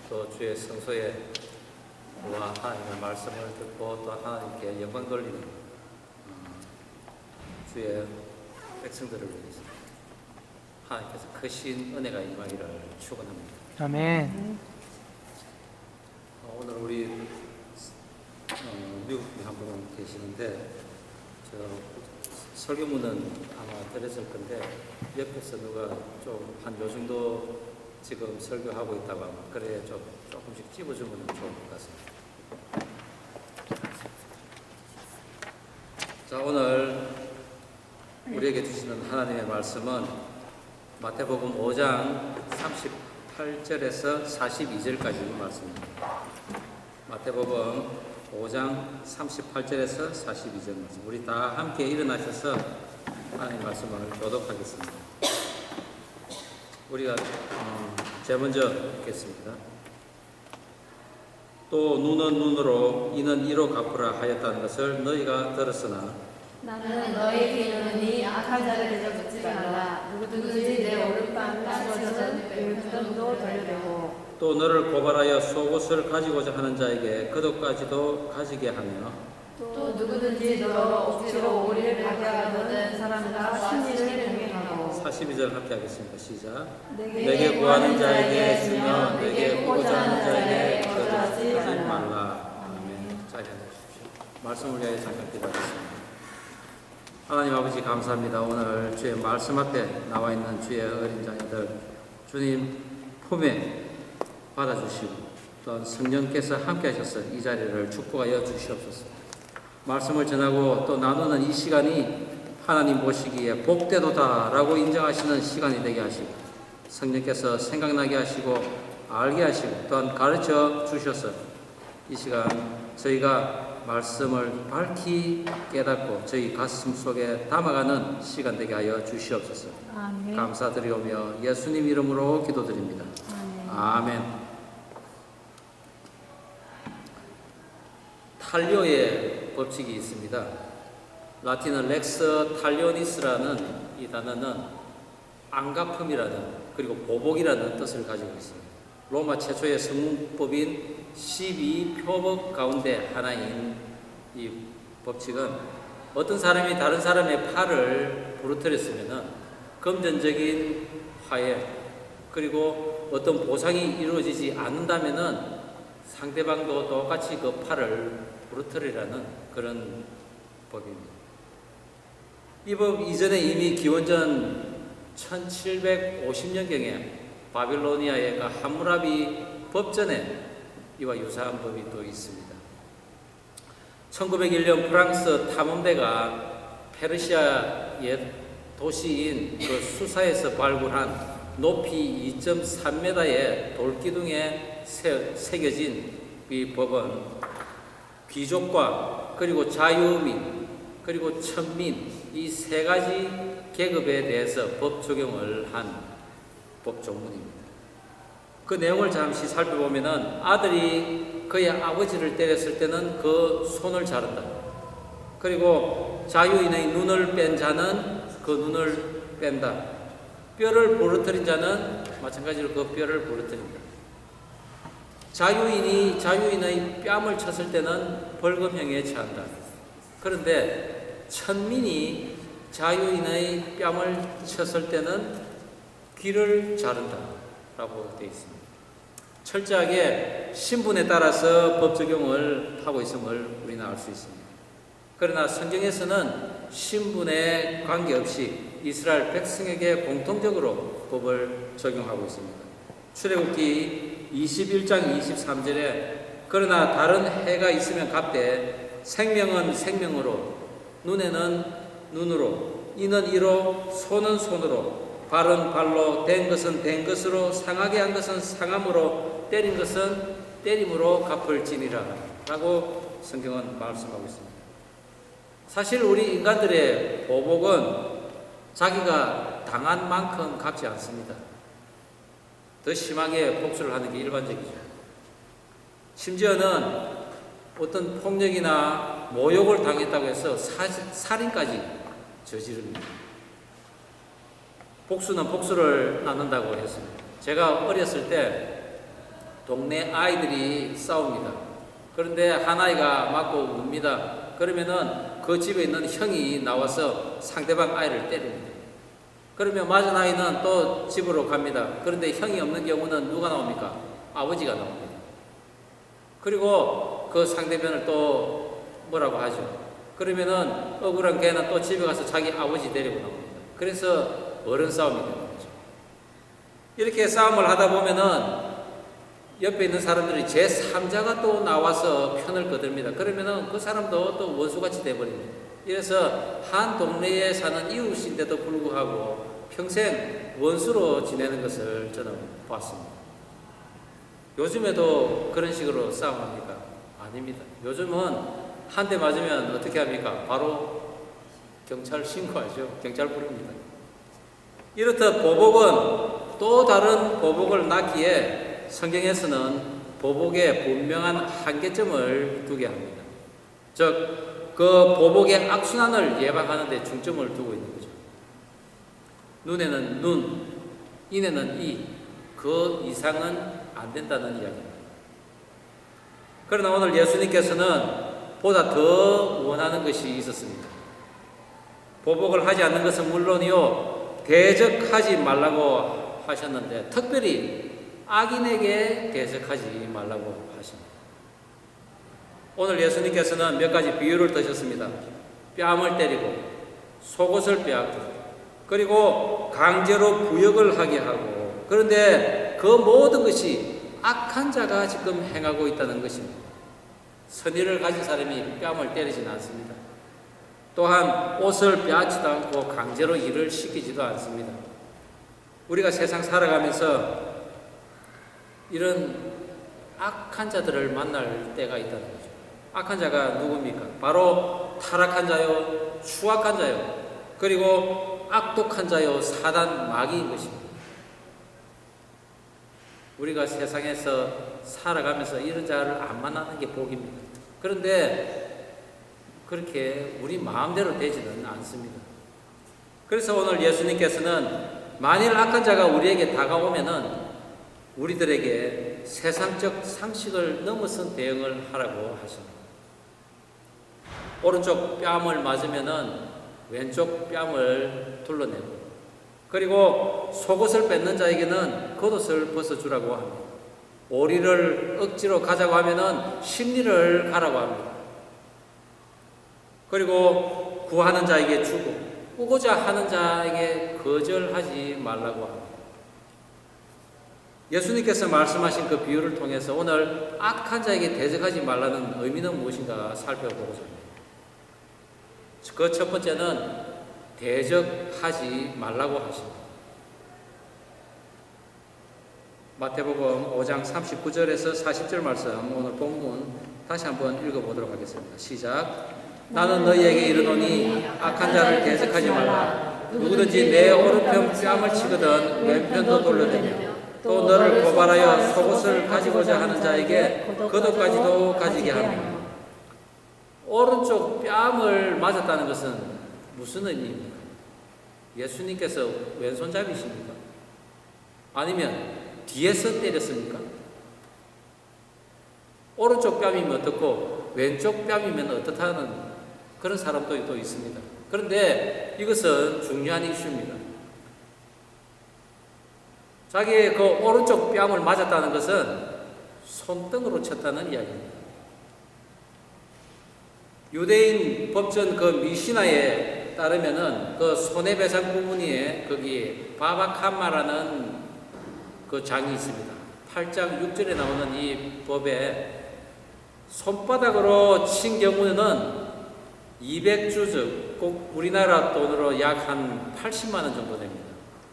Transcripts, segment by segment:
또 주의 성소에 와 하나님의 말씀을 듣고 또 하나님께 영광 돌리는 주의 백성들을 위해서 하나님께서 크신 은혜가 임하기를 축원합니다. 아멘. 오늘 우리 미국에 한 분 계시는데 설교문은 아마 들으실 건데 옆에서 누가 좀 한 요 정도 지금 설교하고 있다고 하면 그래 조금씩 찝어주면 좋을 것 같습니다. 자, 오늘 우리에게 주시는 하나님의 말씀은 마태복음 5장 38절에서 42절까지 말씀입니다. 마태복음 5장 38절에서 42절 말씀. 우리 다 함께 일어나셔서 하나님의 말씀을 교독하겠습니다. 우리가 제일 먼저 읽겠습니다. 또 눈은 눈으로 이는 이로 갚으라 하였다는 것을 너희가 들었으나 나는 너희에게 이르노니 악한 자를 대접받지 말라. 누구든지 내 오른팔 까지거든 왼편도 돌려대고 또 너를 고발하여 속옷을 가지고자 하는 자에게 겉옷까지도 가지게 하며 또 누구든지 너로 억지로 오리를 가게 하려는 사람과 심리를 공격하고 42절 함께 하겠습니다. 시작. 내게 구하는 자에게 주며 내게 구하고자 구하는 하는 자에게 자에게 거절하지 거절하지 말라. 아멘. 자리에 앉으십시오. 말씀을 위하여 잠깐 기도하겠습니다. 하나님 아버지 감사합니다. 오늘 주의 말씀 앞에 나와 있는 주의 어린 자녀들 주님 품에 받아주시고 또한 성령께서 함께 하셔서 이 자리를 축복하여 주시옵소서. 말씀을 전하고 또 나누는 이 시간이 하나님 보시기에 복되도다라고 인정하시는 시간이 되게 하시고 성령께서 생각나게 하시고 알게 하시고 또한 가르쳐 주셔서 이 시간 저희가 말씀을 밝히 깨닫고 저희 가슴 속에 담아가는 시간 되게 하여 주시옵소서. 아멘. 감사드리오며 예수님 이름으로 기도드립니다. 아멘. 탈료의 법칙이 있습니다. 라틴어 렉스 탈리오니스라는 이 단어는 안갚음이라는 그리고 보복이라는 뜻을 가지고 있습니다. 로마 최초의 성문법인 12표법 가운데 하나인 이 법칙은 어떤 사람이 다른 사람의 팔을 부러뜨렸으면 금전적인 화해 그리고 어떤 보상이 이루어지지 않는다면 상대방도 똑같이 그 팔을 부러뜨리라는 그런 법입니다. 이 법 이전에 이미 기원전 1750년경에 바빌로니아의 그 함무라비 법전에 이와 유사한 법이 또 있습니다. 1901년 프랑스 탐험대가 페르시아 옛 도시인 그 수사에서 발굴한 높이 2.3m의 돌기둥에 새겨진 이 법은 귀족과 그리고 자유민 그리고 천민 이 세 가지 계급에 대해서 법 적용을 한 법조문입니다. 그 내용을 잠시 살펴보면은 아들이 그의 아버지를 때렸을 때는 그 손을 자른다. 그리고 자유인의 눈을 뺀 자는 그 눈을 뺀다. 뼈를 부러뜨린 자는 마찬가지로 그 뼈를 부러뜨린다. 자유인이 자유인의 뺨을 쳤을 때는 벌금형에 처한다. 그런데 천민이 자유인의 뺨을 쳤을 때는 귀를 자른다 라고 되어 있습니다. 철저하게 신분에 따라서 법 적용을 하고 있음을 우리는 알 수 있습니다. 그러나 성경에서는 신분에 관계없이 이스라엘 백성에게 공통적으로 법을 적용하고 있습니다. 출애굽기 21장 23절에 그러나 다른 해가 있으면 갚되 생명은 생명으로 눈에는 눈으로 이는 이로 손은 손으로 발은 발로 된 것은 된 것으로 상하게 한 것은 상함으로 때린 것은 때림으로 갚을지니라 라고 성경은 말씀하고 있습니다. 사실 우리 인간들의 보복은 자기가 당한 만큼 갚지 않습니다. 더 심하게 복수를 하는 게 일반적이죠. 심지어는 어떤 폭력이나 모욕을 당했다고 해서 살인까지 저지릅니다. 복수는 복수를 낳는다고 했습니다. 제가 어렸을 때 동네 아이들이 싸웁니다. 그런데 한 아이가 맞고 웁니다. 그러면은 그 집에 있는 형이 나와서 상대방 아이를 때립니다. 그러면 맞은 아이는 또 집으로 갑니다. 그런데 형이 없는 경우는 누가 나옵니까? 아버지가 나옵니다. 그리고 그 상대편을 또 뭐라고 하죠? 그러면은 억울한 걔는 또 집에 가서 자기 아버지 데리고 나옵니다. 그래서 어른 싸움이 되는 거죠. 이렇게 싸움을 하다 보면은 옆에 있는 사람들이 제3자가 또 나와서 편을 거듭니다. 그러면은 그 사람도 또 원수같이 돼버립니다. 이래서 한 동네에 사는 이웃인데도 불구하고 평생 원수로 지내는 것을 저는 봤습니다. 요즘에도 그런 식으로 싸움합니까? 아닙니다. 요즘은 한 대 맞으면 어떻게 합니까? 바로 경찰 신고하죠. 경찰 부릅니다. 이렇듯 보복은 또 다른 보복을 낳기에 성경에서는 보복의 분명한 한계점을 두게 합니다. 즉, 그 보복의 악순환을 예방하는 데 중점을 두고 있는 거죠. 눈에는 눈, 이에는 이, 그 이상은 안 된다는 이야기입니다. 그러나 오늘 예수님께서는 보다 더 원하는 것이 있었습니다. 보복을 하지 않는 것은 물론이요, 대적하지 말라고 하셨는데 특별히 악인에게 대적하지 말라고 하십니다. 오늘 예수님께서는 몇 가지 비유를 드셨습니다. 뺨을 때리고 속옷을 빼앗고 그리고 강제로 부역을 하게 하고, 그런데 그 모든 것이 악한 자가 지금 행하고 있다는 것입니다. 선의를 가진 사람이 뺨을 때리지는 않습니다. 또한 옷을 빼앗지도 않고 강제로 일을 시키지도 않습니다. 우리가 세상 살아가면서 이런 악한 자들을 만날 때가 있다는 거죠. 악한 자가 누굽니까? 바로 타락한 자요, 추악한 자요, 그리고 악독한 자요, 사단 마귀인 것입니다. 우리가 세상에서 살아가면서 이런 자를 안 만나는 게 복입니다. 그런데 그렇게 우리 마음대로 되지는 않습니다. 그래서 오늘 예수님께서는 만일 악한 자가 우리에게 다가오면은 우리들에게 세상적 상식을 넘어선 대응을 하라고 하십니다. 오른쪽 뺨을 맞으면은 왼쪽 뺨을 둘러내고, 그리고 속옷을 뺏는 자에게는 겉옷을 벗어주라고 합니다. 오리를 억지로 가자고 하면은 십리를 가라고 합니다. 그리고 구하는 자에게 주고 꾸고자 하는 자에게 거절하지 말라고 합니다. 예수님께서 말씀하신 그 비유를 통해서 오늘 악한 자에게 대적하지 말라는 의미는 무엇인가 살펴보고자 합니다. 그 첫 번째는 대적하지 말라고 하십니다. 마태복음 5장 39절에서 40절 말씀, 오늘 본문 다시 한번 읽어보도록 하겠습니다. 시작. 나는 너희에게 이르노니 악한 자를 대적하지 말라. 누구든지 내 오른편 뺨을 치거든 왼편도 돌려대며 또 너를 고발하여 속옷을 가지고자 하는 자에게 겉옷까지도 가지게 하며. 오른쪽 뺨을 맞았다는 것은 무슨 의미입니까? 예수님께서 왼손잡이십니까? 아니면 뒤에서 때렸습니까? 오른쪽 뺨이면 어떻고 왼쪽 뺨이면 어떻다는 그런 사람도 또 있습니다. 그런데 이것은 중요한 이슈입니다. 자기의 그 오른쪽 뺨을 맞았다는 것은 손등으로 쳤다는 이야기입니다. 유대인 법전 그 미시나에 따르면은 그 손해배상 부분에 거기 바바칸마라는 그 장이 있습니다. 8장 6절에 나오는 이 법에 손바닥으로 친 경우는 200주즉 꼭 우리나라 돈으로 약 한 80만 원 정도 됩니다.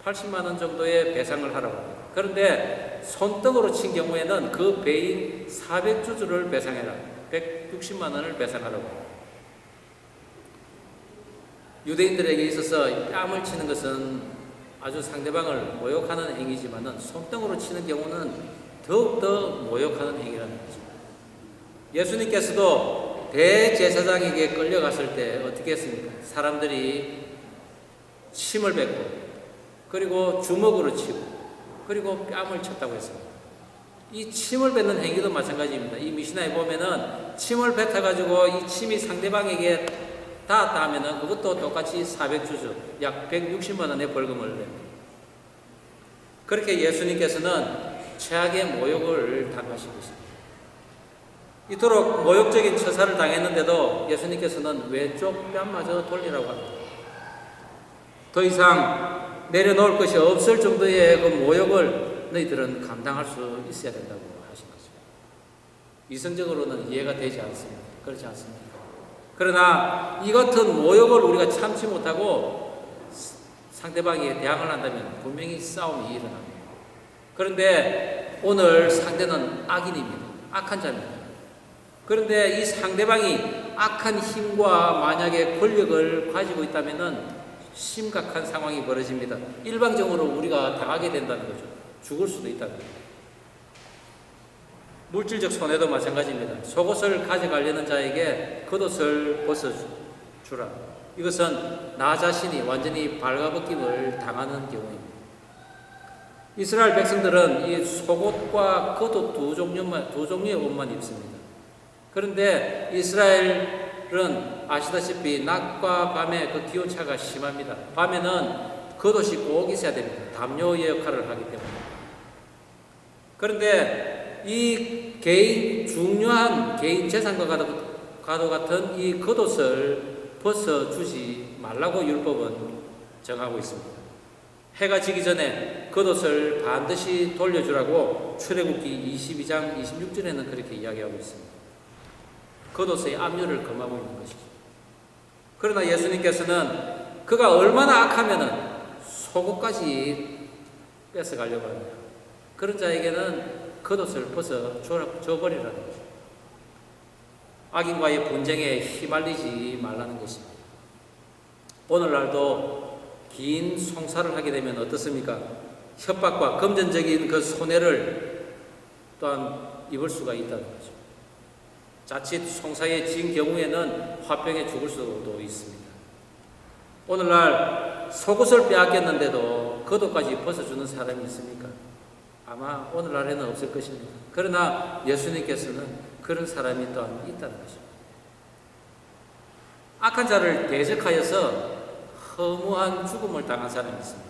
80만 원 정도의 배상을 하라고 합니다. 그런데 손등으로 친 경우에는 그 배인 400주주를 배상해라. 160만 원을 배상하라고 합니다. 유대인들에게 있어서 뺨을 치는 것은 아주 상대방을 모욕하는 행위지만은 손등으로 치는 경우는 더욱더 모욕하는 행위라는 거죠. 예수님께서도 대제사장에게 끌려갔을 때 어떻게 했습니까? 사람들이 침을 뱉고 그리고 주먹으로 치고 그리고 뺨을 쳤다고 했습니다. 이 침을 뱉는 행위도 마찬가지입니다. 이 미시나에 보면은 침을 뱉어가지고 이 침이 상대방에게 닿았다 하면은 그것도 똑같이 400주주, 약 160만 원의 벌금을 냅니다. 그렇게 예수님께서는 최악의 모욕을 당하시고 있습니다. 이토록 모욕적인 처사를 당했는데도 예수님께서는 왼쪽 뺨마저 돌리라고 합니다. 더 이상 내려놓을 것이 없을 정도의 그 모욕을 너희들은 감당할 수 있어야 된다고 하신 거죠. 이성적으로는 이해가 되지 않습니다. 그렇지 않습니까? 그러나 이 같은 모욕을 우리가 참지 못하고 상대방에게 대항을 한다면 분명히 싸움이 일어납니다. 그런데 오늘 상대는 악인입니다. 악한 자입니다. 그런데 이 상대방이 악한 힘과 만약에 권력을 가지고 있다면 심각한 상황이 벌어집니다. 일방적으로 우리가 당하게 된다는 거죠. 죽을 수도 있다는 거죠. 물질적 손해도 마찬가지입니다. 속옷을 가져가려는 자에게 겉옷을 벗어주라. 이것은 나 자신이 완전히 발가벗김을 당하는 경우입니다. 이스라엘 백성들은 이 속옷과 겉옷 두 종류의 옷만 입습니다. 그런데 이스라엘은 아시다시피 낮과 밤의 그 기온차가 심합니다. 밤에는 겉옷이 꼭 있어야 됩니다. 담요의 역할을 하기 때문에. 그런데 이 중요한 개인 재산과도 같은 이 겉옷을 벗어주지 말라고 율법은 정하고 있습니다. 해가 지기 전에 겉옷을 반드시 돌려주라고 출애굽기 22장 26절에는 그렇게 이야기하고 있습니다. 겉옷의 압류를 금하고 있는 것이죠. 그러나 예수님께서는 그가 얼마나 악하면은 속옷까지 뺏어가려고 합니다. 그런 자에게는 겉옷을 벗어 줘버리라는 거죠. 악인과의 분쟁에 휘말리지 말라는 것입니다. 오늘날도 긴 송사를 하게 되면 어떻습니까? 협박과 금전적인 그 손해를 또한 입을 수가 있다는 거죠. 자칫 송사에 진 경우에는 화병에 죽을 수도 있습니다. 오늘날 속옷을 빼앗겼는데도 겉옷까지 벗어주는 사람이 있습니까? 아마 오늘날에는 없을 것입니다. 그러나 예수님께서는 그런 사람이 또한 있다는 것입니다. 악한 자를 대적하여서 허무한 죽음을 당한 사람이 있습니다.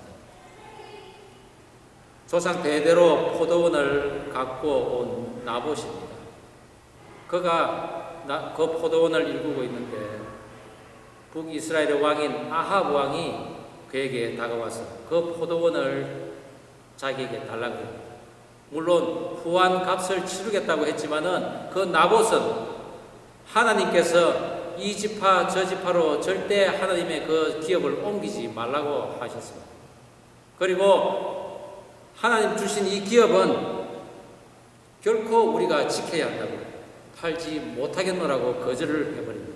조상 대대로 포도원을 갖고 온 나봇입니다. 그가 그 포도원을 일구고 있는데 북이스라엘의 왕인 아합 왕이 그에게 다가와서 그 포도원을 자기에게 달라고 합니다. 물론 후한 값을 치르겠다고 했지만은 그 나봇은 하나님께서 이 지파 저 지파로 절대 하나님의 그 기업을 옮기지 말라고 하셨습니다. 그리고 하나님 주신 이 기업은 결코 우리가 지켜야 한다고 팔지 못하겠노라고 거절을 해버립니다.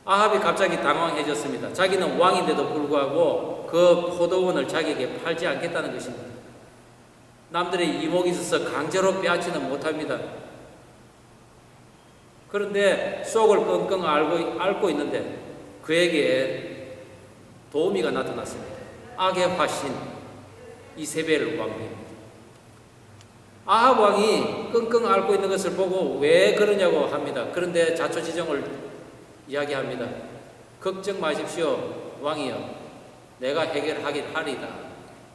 아합이 갑자기 당황해졌습니다. 자기는 왕인데도 불구하고 그 포도원을 자기에게 팔지 않겠다는 것입니다. 남들의 이목이 있어서 강제로 빼앗지는 못합니다. 그런데 속을 끙끙 앓고 있는데 그에게 도우미가 나타났습니다. 악의 화신 이세벨 왕입니다. 아합 왕이 끙끙 앓고 있는 것을 보고 왜 그러냐고 합니다. 그런데 자초지종을 이야기합니다. 걱정 마십시오, 왕이여. 내가 해결하리다.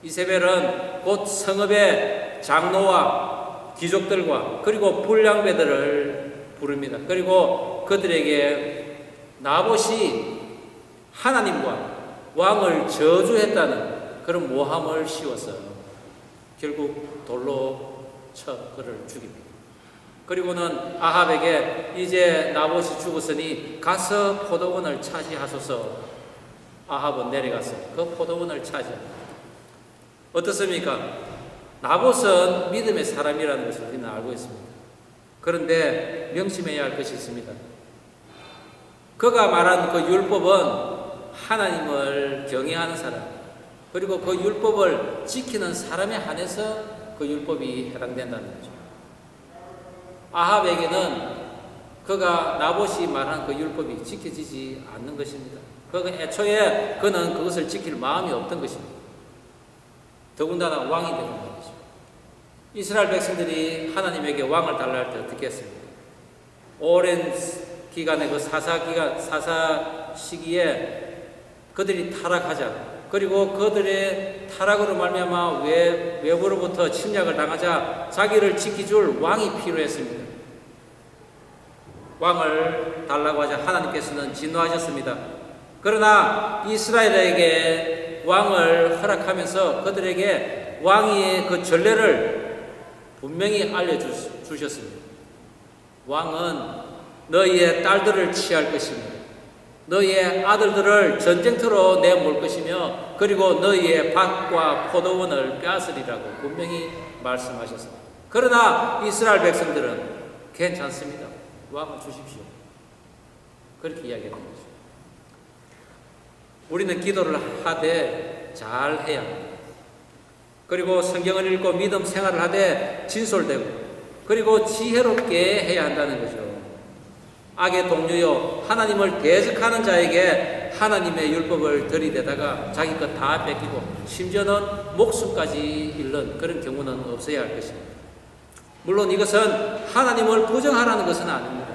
이세벨은 곧 성읍의 장로와 귀족들과 그리고 불량배들을 부릅니다. 그리고 그들에게 나봇이 하나님과 왕을 저주했다는 그런 모함을 씌워서 결국 돌로 쳐 그를 죽입니다. 그리고는 아합에게 이제 나봇이 죽었으니 가서 포도원을 차지하소서. 아합은 내려가서 그 포도원을 차지합니다. 어떻습니까? 나봇은 믿음의 사람이라는 것을 우리는 알고 있습니다. 그런데 명심해야 할 것이 있습니다. 그가 말한 그 율법은 하나님을 경외하는 사람, 그리고 그 율법을 지키는 사람에 한해서 그 율법이 해당된다는 거죠. 아합에게는 그가 나봇이 말한 그 율법이 지켜지지 않는 것입니다. 그가 애초에 그는 그것을 지킬 마음이 없던 것입니다. 더군다나 왕이 되는 것이죠. 이스라엘 백성들이 하나님에게 왕을 달라 할 때 어떻게 했습니까? 오랜 기간의 그 사사 시기에 그들이 타락하자, 그리고 그들의 타락으로 말미암아 외부로부터 침략을 당하자 자기를 지켜줄 왕이 필요했습니다. 왕을 달라고 하자 하나님께서는 진노하셨습니다. 그러나 이스라엘에게 왕을 허락하면서 그들에게 왕위의 그 전례를 분명히 알려주셨습니다. 왕은 너희의 딸들을 취할 것이며 너희의 아들들을 전쟁터로 내몰 것이며 그리고 너희의 밭과 포도원을 빼앗으리라고 분명히 말씀하셨습니다. 그러나 이스라엘 백성들은 괜찮습니다. 왕을 주십시오. 그렇게 이야기하는 거죠. 우리는 기도를 하되 잘 해야 합니다. 그리고 성경을 읽고 믿음 생활을 하되 진솔되고 그리고 지혜롭게 해야 한다는 거죠. 악의 동료요 하나님을 대적하는 자에게 하나님의 율법을 들이대다가 자기 것 다 뺏기고 심지어는 목숨까지 잃는 그런 경우는 없어야 할 것입니다. 물론 이것은 하나님을 부정하라는 것은 아닙니다.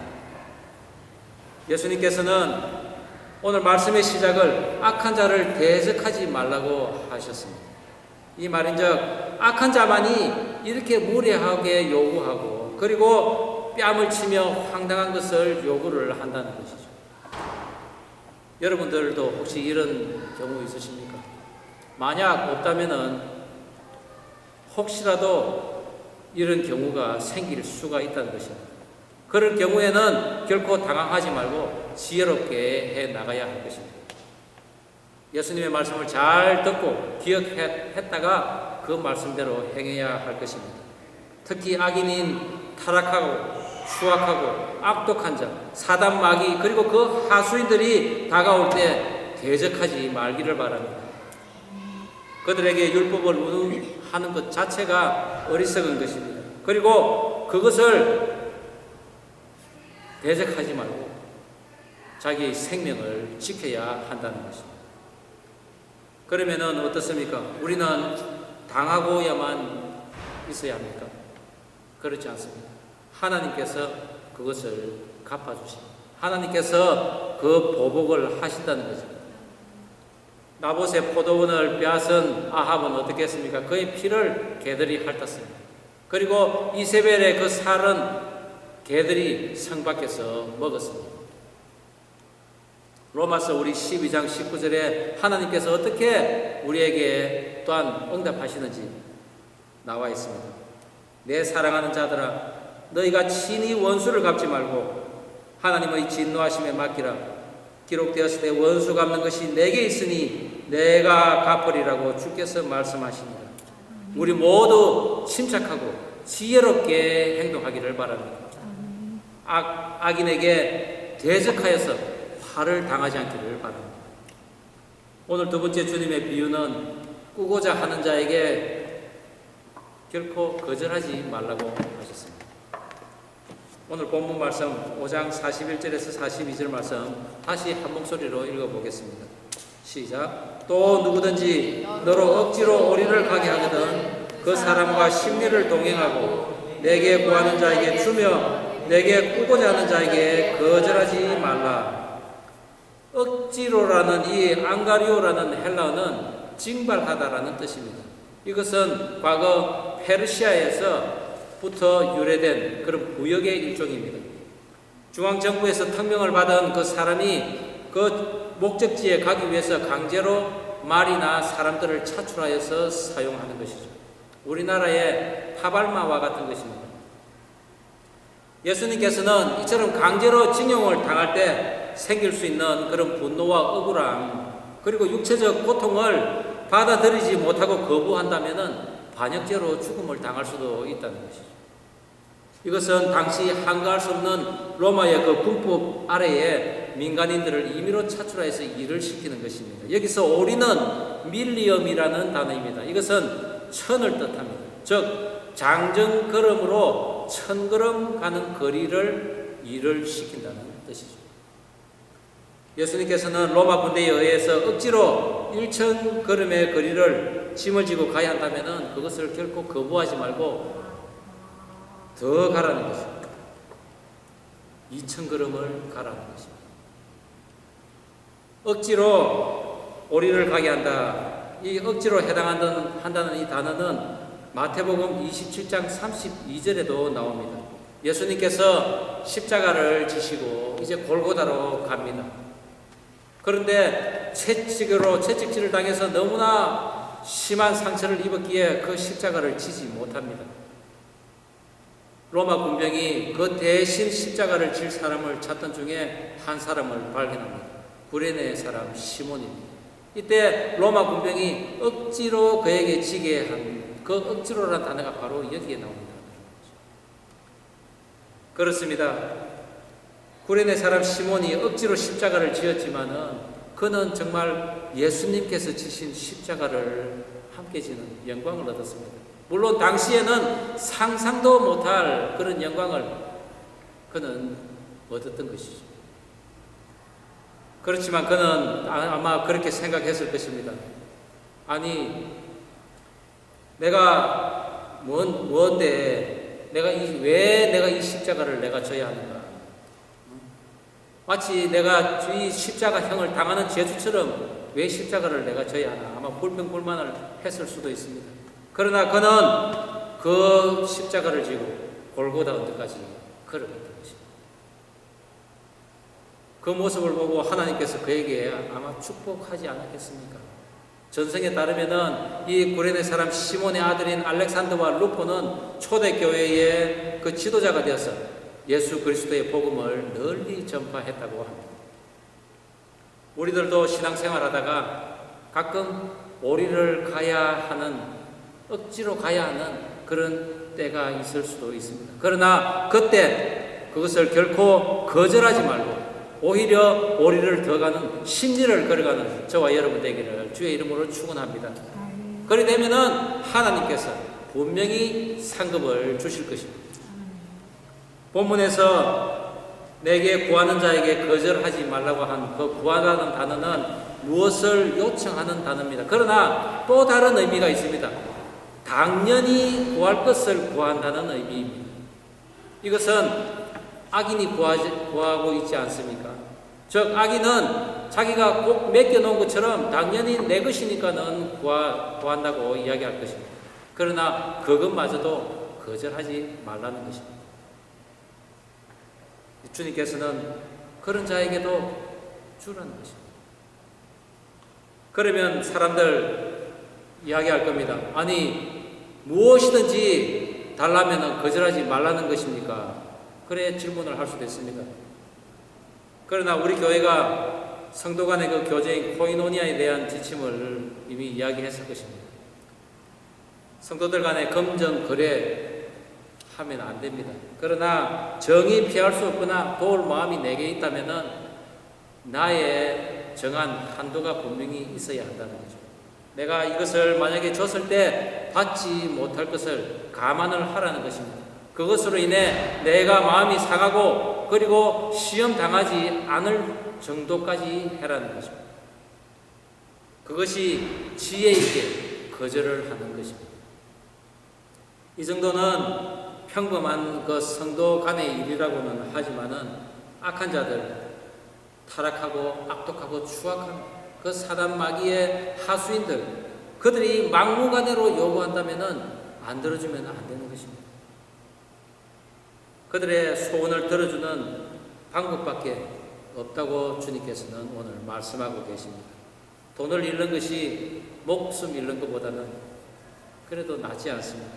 예수님께서는 오늘 말씀의 시작을 악한 자를 대적하지 말라고 하셨습니다. 이 말인즉 악한 자만이 이렇게 무례하게 요구하고 그리고 뺨을 치며 황당한 것을 요구를 한다는 것이죠. 여러분들도 혹시 이런 경우 있으십니까? 만약 없다면은 혹시라도 이런 경우가 생길 수가 있다는 것입니다. 그럴 경우에는 결코 당황하지 말고 지혜롭게 해 나가야 할 것입니다. 예수님의 말씀을 잘 듣고 기억했다가 그 말씀대로 행해야 할 것입니다. 특히 악인인 타락하고 추악하고 악독한 자, 사단 마귀 그리고 그 하수인들이 다가올 때 대적하지 말기를 바랍니다. 그들에게 율법을 운운하는 것 자체가 어리석은 것입니다. 그리고 그것을 대적하지 말고 자기의 생명을 지켜야 한다는 것입니다. 그러면은 어떻습니까? 우리는 당하고야만 있어야 합니까? 그렇지 않습니다. 하나님께서 그것을 갚아주십니다. 하나님께서 그 보복을 하신다는 거죠. 나봇의 포도원을 빼앗은 아합은 어떻게 했습니까? 그의 피를 개들이 핥았습니다. 그리고 이세벨의 그 살은 개들이 성 밖에서 먹었습니다. 로마서 우리 12장 19절에 하나님께서 어떻게 우리에게 또한 응답하시는지 나와 있습니다. 내 사랑하는 자들아 너희가 친히 원수를 갚지 말고 하나님의 진노하심에 맡기라. 기록되었을 때 원수 갚는 것이 내게 있으니 내가 갚으리라고 주께서 말씀하십니다. 우리 모두 침착하고 지혜롭게 행동하기를 바랍니다. 악인에게 대적하여서 화를 당하지 않기를 바랍니다. 오늘 두 번째 주님의 비유는 꾸고자 하는 자에게 결코 거절하지 말라고 하셨습니다. 오늘 본문 말씀 5장 41절에서 42절 말씀 다시 한 목소리로 읽어보겠습니다. 시작. 또 누구든지 너로 억지로 오리를 가게 하거든 그 사람과 심리를 동행하고 내게 구하는 자에게 주며 내게 꾸고자 하는 자에게 거절하지 말라. 억지로라는 이 앙가리오라는 헬라어는 징발하다라는 뜻입니다. 이것은 과거 페르시아에서부터 유래된 그런 부역의 일종입니다. 중앙정부에서 특명을 받은 그 사람이 그 목적지에 가기 위해서 강제로 말이나 사람들을 차출하여서 사용하는 것이죠. 우리나라의 타발마와 같은 것입니다. 예수님께서는 이처럼 강제로 징용을 당할 때 생길 수 있는 그런 분노와 억울함 그리고 육체적 고통을 받아들이지 못하고 거부한다면 반역죄로 죽음을 당할 수도 있다는 것이죠. 이것은 당시 한가할 수 없는 로마의 그 군법 아래에 민간인들을 임의로 차출해서 일을 시키는 것입니다. 여기서 오리는 밀리엄이라는 단어입니다. 이것은 천을 뜻합니다. 즉 장정걸음으로 1000걸음 가는 거리를 일을 시킨다는 뜻이죠. 예수님께서는 로마 군대에 의해서 억지로 1000걸음의 거리를 짐을 지고 가야 한다면 그것을 결코 거부하지 말고 더 가라는 것입니다. 2,000걸음을 가라는 것입니다. 억지로 오리를 가게 한다. 이 억지로 한다는 이 단어는 마태복음 27장 32절에도 나옵니다. 예수님께서 십자가를 지시고 이제 골고다로 갑니다. 그런데 채찍질을 당해서 너무나 심한 상처를 입었기에 그 십자가를 지지 못합니다. 로마 군병이 그 대신 십자가를 질 사람을 찾던 중에 한 사람을 발견합니다. 구레네 사람 시몬입니다. 이때 로마 군병이 억지로 그에게 지게 한 그 억지로라는 단어가 바로 여기에 나옵니다. 그렇습니다. 구레네 사람 시몬이 억지로 십자가를 지었지만은 그는 정말 예수님께서 지신 십자가를 함께 지는 영광을 얻었습니다. 물론 당시에는 상상도 못할 그런 영광을 그는 얻었던 것이죠. 그렇지만 그는 아마 그렇게 생각했을 것입니다. 아니, 내가 뭔데 왜 내가 이 십자가를 내가 져야 하는가? 마치 내가 이 십자가형을 당하는 죄수처럼 왜 십자가를 내가 져야 하나? 아마 불평불만을 했을 수도 있습니다. 그러나 그는 그 십자가를 지고 골고다 언덕까지 걸어갔던 것입니다. 그 모습을 보고 하나님께서 그에게 아마 축복하지 않았겠습니까? 전성에 따르면은 이 구레네 사람 시몬의 아들인 알렉산더와 루포는 초대교회의 그 지도자가 되어서 예수 그리스도의 복음을 널리 전파했다고 합니다. 우리들도 신앙생활하다가 가끔 오리를 가야 하는, 억지로 가야 하는 그런 때가 있을 수도 있습니다. 그러나 그때 그것을 결코 거절하지 말고 오히려 오리를 더 가는 심리를 걸어가는 저와 여러분 되기를 주의 이름으로 축원합니다. 그리 되면은 하나님께서 분명히 상급을 주실 것입니다. 본문에서 내게 구하는 자에게 거절하지 말라고 한 그 구하라는 단어는 무엇을 요청하는 단어입니다. 그러나 또 다른 의미가 있습니다. 당연히 구할 것을 구한다는 의미입니다. 이것은 악인이 구하고 있지 않습니까? 즉 악인은 자기가 꼭 맡겨놓은 것처럼 당연히 내 것이니까는 구한다고 이야기할 것입니다. 그러나 그것마저도 거절하지 말라는 것입니다. 주님께서는 그런 자에게도 주라는 것입니다. 그러면 사람들 이야기할 겁니다. 아니, 무엇이든지 달라면 거절하지 말라는 것입니까? 그래 질문을 할 수도 있습니다. 그러나 우리 교회가 성도 간의 그 교제인 코이노니아에 대한 지침을 이미 이야기했을 것입니다. 성도들 간의 검정 거래 하면 안 됩니다. 그러나 정이 피할 수 없거나 도울 마음이 내게 있다면은 나의 정한 한도가 분명히 있어야 한다는 거죠. 내가 이것을 만약에 줬을 때 받지 못할 것을 감안을 하라는 것입니다. 그것으로 인해 내가 마음이 상하고 그리고 시험 당하지 않을 정도까지 해라는 것입니다. 그것이 지혜 있게 거절을 하는 것입니다. 이 정도는 평범한 그 성도 간의 일이라고는 하지만은 악한 자들, 타락하고 악독하고 추악한 그 사단 마귀의 하수인들, 그들이 막무가내로 요구한다면은 안 들어주면 안 되는 것입니다. 그들의 소원을 들어주는 방법밖에 없다고 주님께서는 오늘 말씀하고 계십니다. 돈을 잃는 것이 목숨 잃는 것보다는 그래도 낫지 않습니다.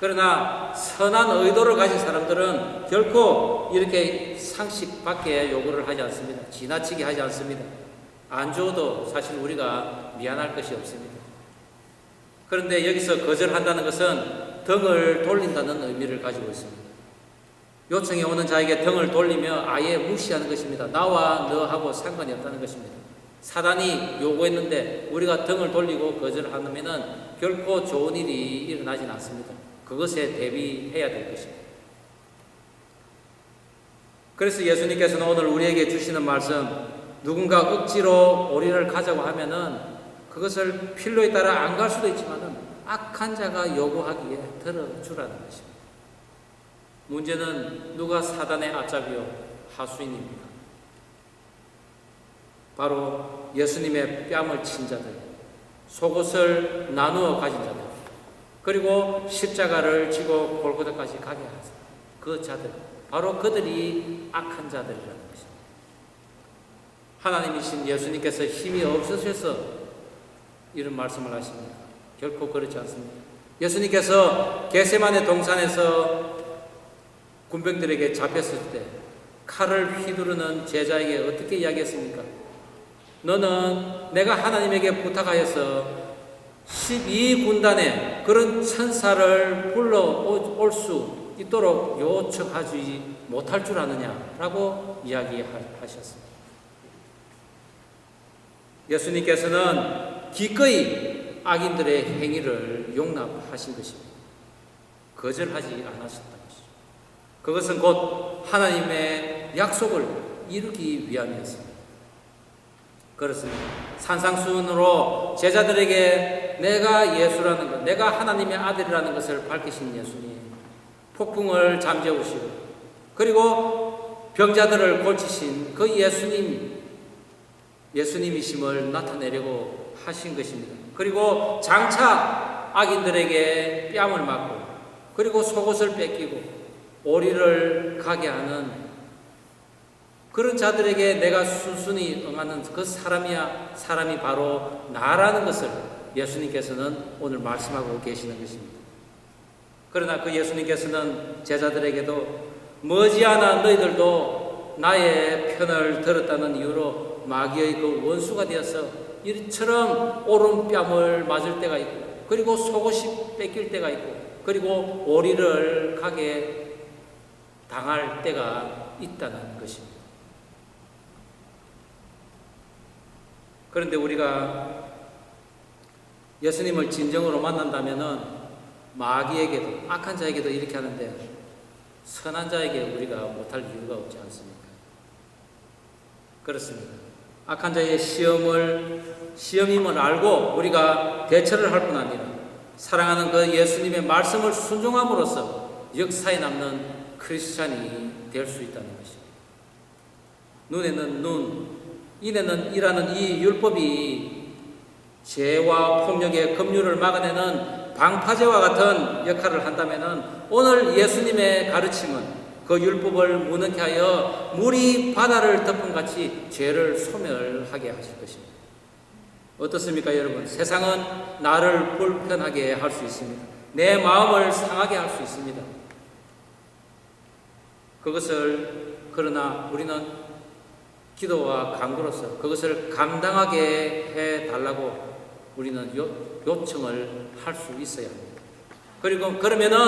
그러나 선한 의도를 가진 사람들은 결코 이렇게 상식밖에 요구를 하지 않습니다. 지나치게 하지 않습니다. 안 줘도 사실 우리가 미안할 것이 없습니다. 그런데 여기서 거절한다는 것은 등을 돌린다는 의미를 가지고 있습니다. 요청이 오는 자에게 등을 돌리며 아예 무시하는 것입니다. 나와 너하고 상관이 없다는 것입니다. 사단이 요구했는데 우리가 등을 돌리고 거절하면은 결코 좋은 일이 일어나진 않습니다. 그것에 대비해야 될 것입니다. 그래서 예수님께서는 오늘 우리에게 주시는 말씀, 누군가 억지로 오리를 가자고 하면은 그것을 필요에 따라 안 갈 수도 있지만은 악한 자가 요구하기에 들어주라는 것입니다. 문제는 누가 사단의 앞잡이요 하수인입니다. 바로 예수님의 뺨을 친 자들, 속옷을 나누어 가진 자들, 그리고 십자가를 지고 골고다까지 가게 하사 그 자들, 바로 그들이 악한 자들이라는 것입니다. 하나님이신 예수님께서 힘이 없으셔서 이런 말씀을 하십니다. 결코 그렇지 않습니다. 예수님께서 겟세마네 동산에서 군병들에게 잡혔을 때 칼을 휘두르는 제자에게 어떻게 이야기했습니까? 너는 내가 하나님에게 부탁하여서 12군단의 그런 천사를 불러올 수 있도록 요청하지 못할 줄 아느냐라고 이야기하셨습니다. 예수님께서는 기꺼이 악인들의 행위를 용납하신 것입니다. 거절하지 않으셨다는 것이죠. 그것은 곧 하나님의 약속을 이루기 위함이었습니다. 그렇습니다. 산상수훈으로 제자들에게 내가 예수라는 것, 내가 하나님의 아들이라는 것을 밝히신 예수님, 폭풍을 잠재우시고 그리고 병자들을 고치신 그 예수님이심을 나타내려고 하신 것입니다. 그리고 장차 악인들에게 뺨을 맞고 그리고 속옷을 뺏기고 오리를 가게 하는 그런 자들에게 내가 순순히 응하는 그 사람이 바로 나라는 것을 예수님께서는 오늘 말씀하고 계시는 것입니다. 그러나 그 예수님께서는 제자들에게도 머지않아 너희들도 나의 편을 들었다는 이유로 마귀의 그 원수가 되어서 이처럼 오른뺨을 맞을 때가 있고 그리고 속옷이 뺏길 때가 있고 그리고 오리를 가게 당할 때가 있다는 것입니다. 그런데 우리가 예수님을 진정으로 만난다면은 마귀에게도 악한 자에게도 이렇게 하는데 선한 자에게 우리가 못할 이유가 없지 않습니까? 그렇습니다. 악한 자의 시험임을 알고 우리가 대처를 할 뿐 아니라 사랑하는 그 예수님의 말씀을 순종함으로써 역사에 남는 크리스찬이 될 수 있다는 것입니다. 눈에는 눈, 이에는 이라는 이 율법이 죄와 폭력의 급류를 막아내는 방파제와 같은 역할을 한다면은 오늘 예수님의 가르침은 그 율법을 무능케 하여 물이 바다를 덮은 같이 죄를 소멸하게 하실 것입니다. 어떻습니까, 여러분? 세상은 나를 불편하게 할 수 있습니다. 내 마음을 상하게 할 수 있습니다. 그러나 우리는 기도와 간구로서 그것을 감당하게 해달라고 우리는 요청을 할 수 있어야 합니다. 그리고 그러면은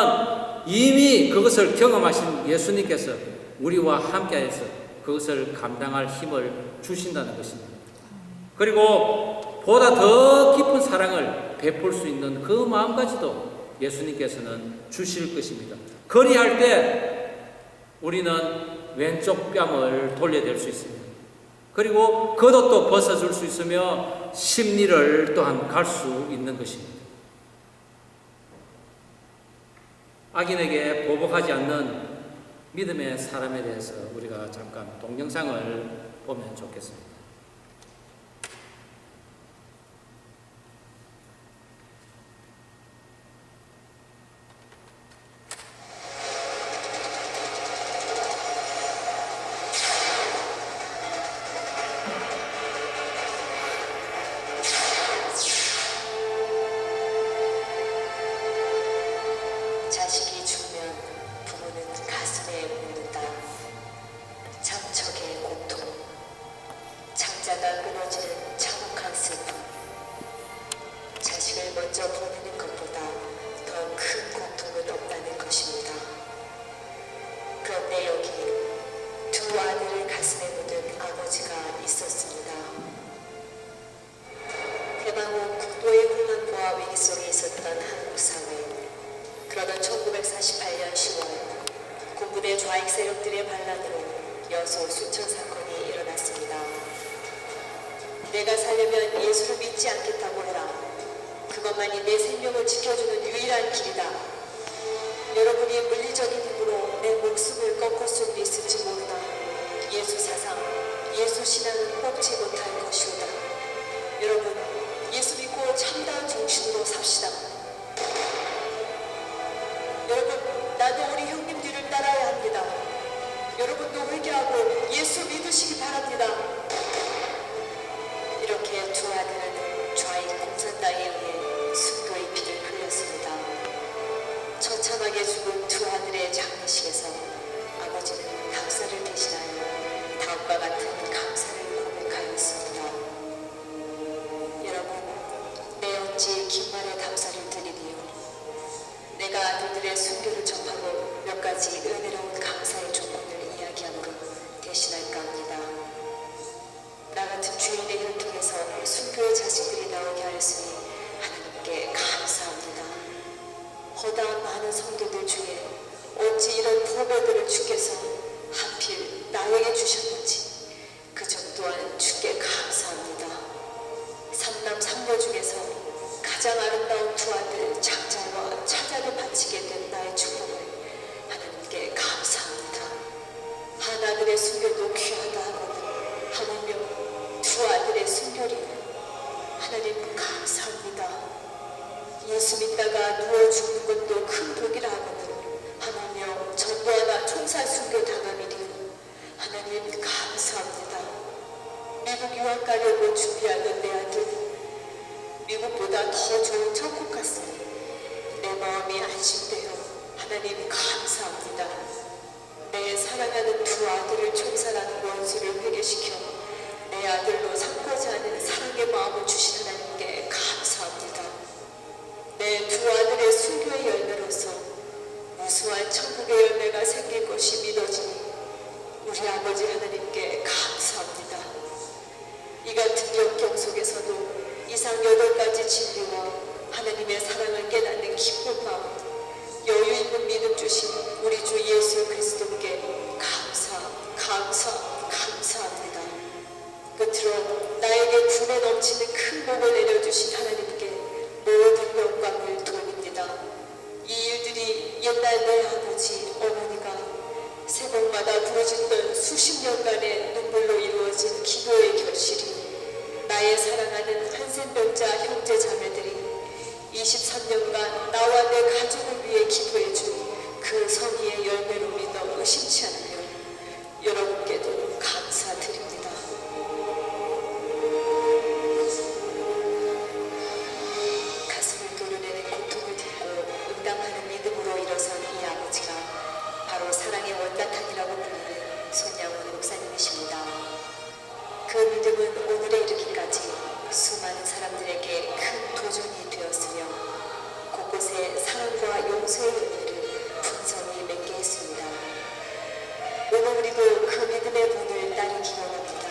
이미 그것을 경험하신 예수님께서 우리와 함께해서 그것을 감당할 힘을 주신다는 것입니다. 그리고 보다 더 깊은 사랑을 베풀 수 있는 그 마음까지도 예수님께서는 주실 것입니다. 그리할 때 우리는 왼쪽 뺨을 돌려댈 수 있습니다. 그리고 겉옷도 벗어줄 수 있으며 심리를 또한 갈 수 있는 것입니다. 악인에게 보복하지 않는 믿음의 사람에 대해서 우리가 잠깐 동영상을 보면 좋겠습니다. 자식이 죽으면 부모는 가슴에 묻는다. 참척의 고통, 창자가 끊어지는 참혹한 슬픔. 자식을 먼저 부르는 것보다 더 큰 고통은 없다는 것입니다. 그런데 여기 두 아들을 가슴에 묻은 아버지가 있었습니다. 대망 후 국도의 혼란과 위기 속에 있었던 한국 사회. 그러던 1948년 10월 군부대 좌익 세력들의 반란으로 여소 수천 사건이 일어났습니다. 내가 살려면 예수를 믿지 않겠다고 해라. 그것만이 내 생명을 지켜주는 유일한 길이다. 여러분이 물리적인 힘으로 내 어떤 헛소리 있을지 모르다. 예수 사상, 예수 신앙은 뽑지 못할 것이오다. 여러분, 예수 믿고 참다운 정신으로 삽시다. 여러분, 나도 우리 형님 뒤를 따라야 합니다. 여러분도 회개하고 예수 믿으시기 바랍니다. 이렇게 두 아들은 좌익 공산당에 의해 순교의 피를 흘렸습니다. 처참하게 죽은 두 아들의 장례식에서 아버지는 감사를 대신하여 다음과 같은 감사를 고백하였습니다. 여러분, 내 어찌 긴말에 감사를 드리리요. 내가 아들들의 순교를 접하고 몇 가지 은혜로운 감사의 조건을 이야기함으로 대신할까 합니다. 나 같은 주인의 혈통에서 순교의 자식들이 나오게 하였으니 하나님께 감사합니다. 허다한 많은 성도들 중에 어찌 이런 보배들을 주께서 하필 나에게 주셨는지 그 점 또한 주께 감사합니다. 삼남 삼녀 중에서 가장 아름다운 두 아들 장자와 차자를 바치게 된 나의 축복을 하나님께 감사합니다. 한 아들의 순교도 귀하다 하거든 하물며 두 아들의 순교리는 하나님 감사합니다. 예수 믿다가 누워 죽는 것도 큰 복이라 하거든 하물며 전부 하나 총살 순교 당함이리요. 하나님 감사합니다. 미국 유학 가려고 준비하던 내 아들, 미국보다 더 좋은 천국 갔으니 내 마음이 안심되어 하나님 감사합니다. 내 사랑하는 두 아들을 총살하는 원수를 회개시켜 내 아들로 삼고자 하는 사랑의 마음을 주신 하나님께 감사합니다. 내 두 아들의 순교의 열매로서 무수한 천국의 열매가 생길 것이 믿어지니 우리 아버지 하나님께 감사합니다. 이 같은 역경 속에서도 이상 8가지 진리와 하나님의 사랑을 깨닫는 기쁜 마음, 여유 있는 믿음 주신 우리 주 예수 그리스도께 감사합니다. 끝으로 나에게 분에 넘치는 큰 복을 내려주신 하나님께 모든 영광을 돌립니다. 이 일들이 옛날 내 아버지, 어머니가 새벽마다 부르짖던 수십 년간의 눈물로 이루어진 기도의 결실이 나의 사랑하는 한센병자 형제 자매들이 23년간 나와 내 가족을 위해 기도해준 그 선의의 열매로 믿어 의심치 않으며 여러분께도 감사드립니다. 가슴을 도려내는 고통을 딛고 응답하는 믿음으로 일어선 이 아버지가 바로 사랑의 원다탄이라고 불리는 손양원 목사님이십니다. 그 믿음은 오늘에 이르기까지 수많은 사람들에게 큰 도전이 되었으며 곳곳에 사랑과 용서의 은혜를 풍성히 맺게 했습니다. 오늘 우리도 그 믿음의 분을 따르기 원합니다.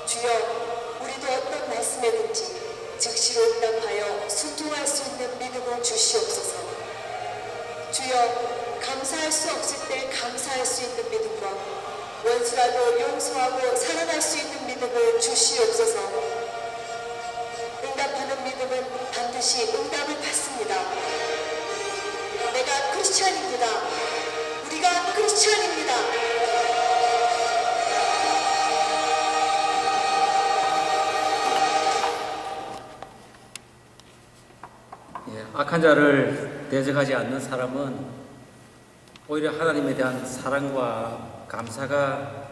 주여, 우리도 어떤 말씀에든지 즉시로 응답하여 순종할 수 있는 믿음을 주시옵소서. 주여, 감사할 수 없을 때 감사할 수 있는 믿음과 원수라도 용서하고 살아날 수 있는 믿음을 주시옵소서. 응답하는 믿음은 반드시 응답을 받습니다. 내가 크리스찬입니다. 우리가 크리스찬입니다. 악한 자를 대적하지 않는 사람은 오히려 하나님에 대한 사랑과 감사가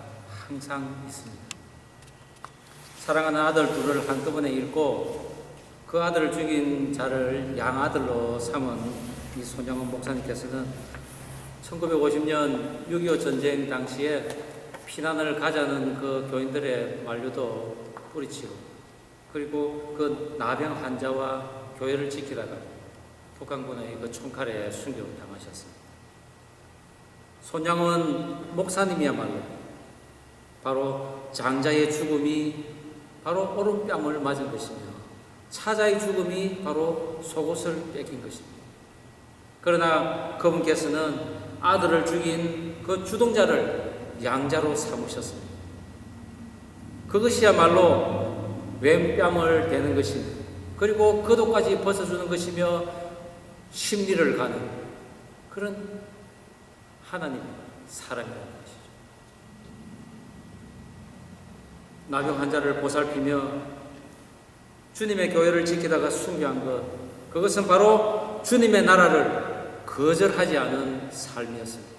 항상 있습니다. 사랑하는 아들 둘을 한꺼번에 잃고 그 아들을 죽인 자를 양아들로 삼은 이 손양원 목사님께서는 1950년 6.25 전쟁 당시에 피난을 가자는 그 교인들의 만류도 뿌리치고 그리고 그 나병 환자와 교회를 지키다가 북한군의 그 총칼에 순교당하셨습니다. 손양원 목사님이야말로 바로 장자의 죽음이 바로 오른뺨을 맞은 것이며 차자의 죽음이 바로 속옷을 뺏긴 것입니다. 그러나 그분께서는 아들을 죽인 그 주동자를 양자로 삼으셨습니다. 그것이야말로 왼뺨을 대는 것입니다. 그리고 그도까지 벗어주는 것이며 심리를 가는 그런 하나님, 사랑이라는 것이죠. 나병 환자를 보살피며 주님의 교회를 지키다가 순교한 것, 그것은 바로 주님의 나라를 거절하지 않은 삶이었습니다.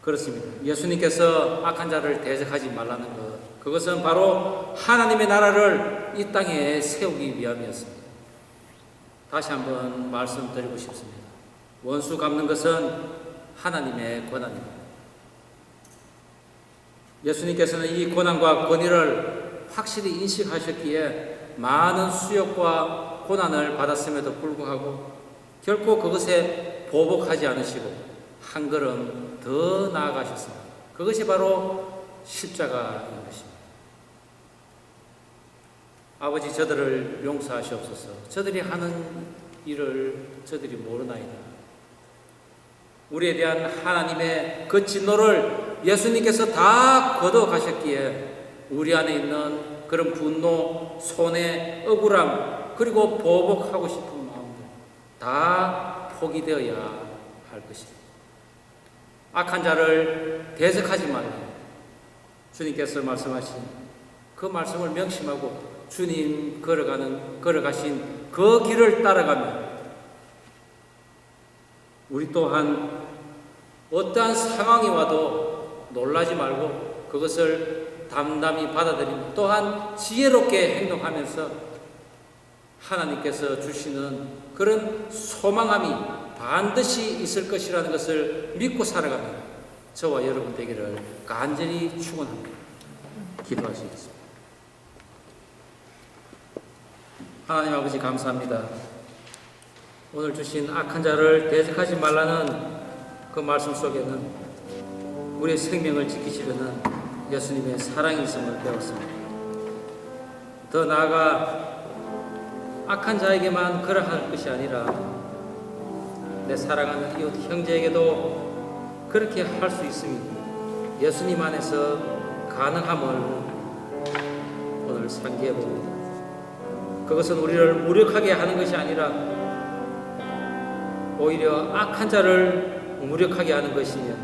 그렇습니다. 예수님께서 악한 자를 대적하지 말라는 것, 그것은 바로 하나님의 나라를 이 땅에 세우기 위함이었습니다. 다시 한번 말씀드리고 싶습니다. 원수 갚는 것은 하나님의 권한입니다. 예수님께서는 이 권한과 권위를 확실히 인식하셨기에 많은 수욕과 고난을 받았음에도 불구하고 결코 그것에 보복하지 않으시고 한 걸음 더 나아가셨습니다. 그것이 바로 십자가인 것입니다. 아버지, 저들을 용서하시옵소서. 저들이 하는 일을 저들이 모르나이다. 우리에 대한 하나님의 그 진노를 예수님께서 다 걷어가셨기에 우리 안에 있는 그런 분노, 손해, 억울함, 그리고 보복하고 싶은 마음들 다 포기되어야 할 것입니다. 악한 자를 대적하지 말라. 주님께서 말씀하신 그 말씀을 명심하고 주님 걸어가신 그 길을 따라가며 우리 또한 어떠한 상황이 와도 놀라지 말고 그것을 담담히 받아들이며 또한 지혜롭게 행동하면서 하나님께서 주시는 그런 소망함이 반드시 있을 것이라는 것을 믿고 살아가며 저와 여러분 되기를 간절히 축원합니다. 기도하시겠습니다. 하나님 아버지, 감사합니다. 오늘 주신 악한 자를 대적하지 말라는 그 말씀 속에는 우리의 생명을 지키시려는 예수님의 사랑이 있음을 배웠습니다. 더 나아가 악한 자에게만 그러할 것이 아니라 내 사랑하는 이웃 형제에게도 그렇게 할 수 있음이 예수님 안에서 가능함을 오늘 상기해 봅니다. 그것은 우리를 무력하게 하는 것이 아니라 오히려 악한 자를 무력하게 하는 것이며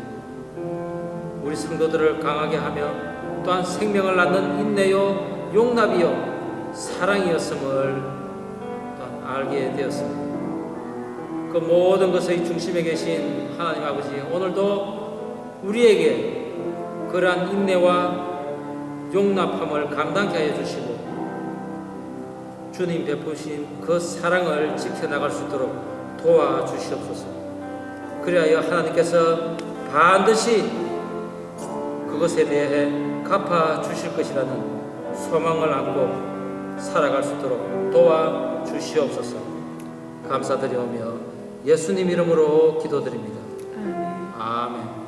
우리 성도들을 강하게 하며 또한 생명을 낳는 인내요 용납이요 사랑이었음을 또한 알게 되었습니다. 그 모든 것의 중심에 계신 하나님 아버지, 오늘도 우리에게 그러한 인내와 용납함을 감당케 하여 주시고 주님 베푸신 그 사랑을 지켜나갈 수 있도록 도와주시옵소서. 그리하여 하나님께서 반드시 그것에 대해 갚아주실 것이라는 소망을 안고 살아갈 수 있도록 도와주시옵소서. 감사드리오며 예수님 이름으로 기도드립니다. 아멘.